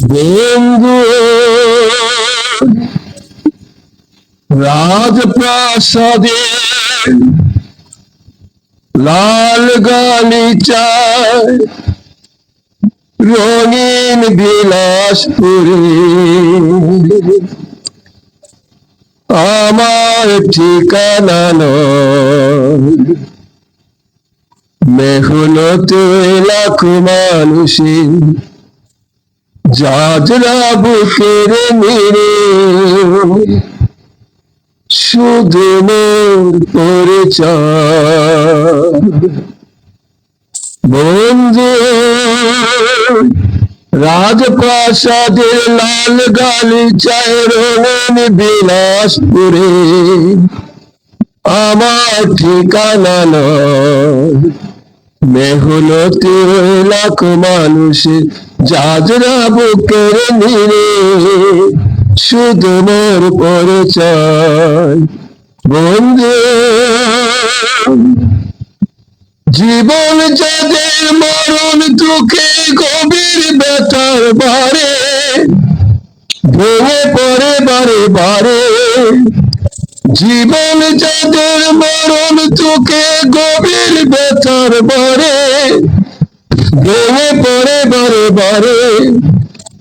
বন্ধু রাজপ্রাসাদে লাল গালিচায় রঙিন বিলাসপুরে আমার ঠিকানা নয়। মেহনতে লাখ মানুষের যাজরা বুকের নিরে শুধু মোর পরিচয়। বন্ধু রাজপ্রাসাদের লাল গালিচায় রঙিন বিলাসপুরে আমার ঠিকানা নয়। মেহনতি লাখ মানুষের যাজরা বুকের নিরে শুধু মোর পরিচয়। বন্ধু জীবন যাদের মরণ দুঃখে গভীর ব্যথার বারে ভেঙে পড়ে বারে বারে। জীবন যাদের মরণ দুঃখে গভীর ব্যথার বারে ভেঙে পড়ে বারে বারে,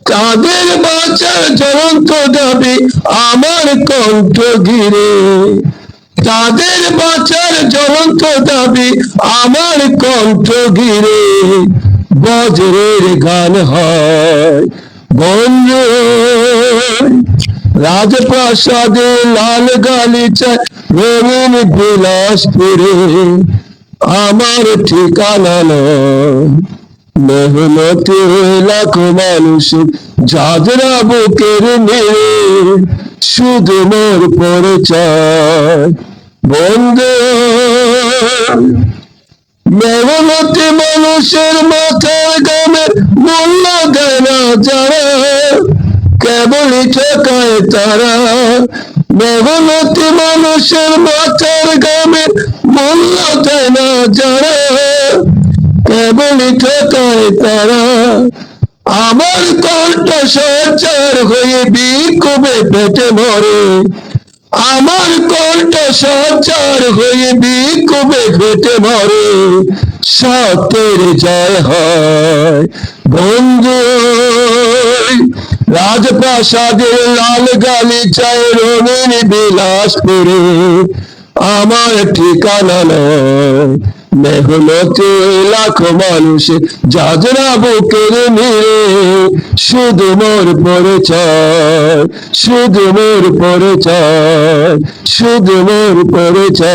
তাদের বাঁচার জ্বলন্ত দাবি আমার কণ্ঠ ঘিরে। তাদের বাঁচার জ্বলন্ত দাবি আমার কণ্ঠ ঘিরে বজ্রের গান হয়। বন্ধু রাজপ্রাসাদে লাল গালিচায় রঙিন বিলাসপুরে আমার ঠিকানা নয়। মেহনতি লাখ মানুষের যাজরা বুকের নিরে শুধু মোর পরিচয়। বন্ধু মেহনতি মানুষের মাথার গামের মূল্য দেয় না যারা, কেবলই ঠকায় তারা। মেহনতি মানুষের মাথার গামের মূল্য দেয় না যারা, কেবলই ঠকায় তারা। আমার কণ্ঠ সঞ্চার হয়ে বিক্ষোভে পেটে মরে। আমার কণ্ঠ সঞ্চার হয়ে বিক্ষোভে পেটে মরে সত্যের জয় হয়। বন্ধু রাজপ্রাসাদের লাল গালিচায় রঙিন বিলাসপুরে আমার ঠিকানা নয়। মেহনতি লাখ মানুষের যাজরা বুকের নিরে শুধু মোর পরিচয়। শুধু মোর পরিচয়। শুধু মোর পরিচয়।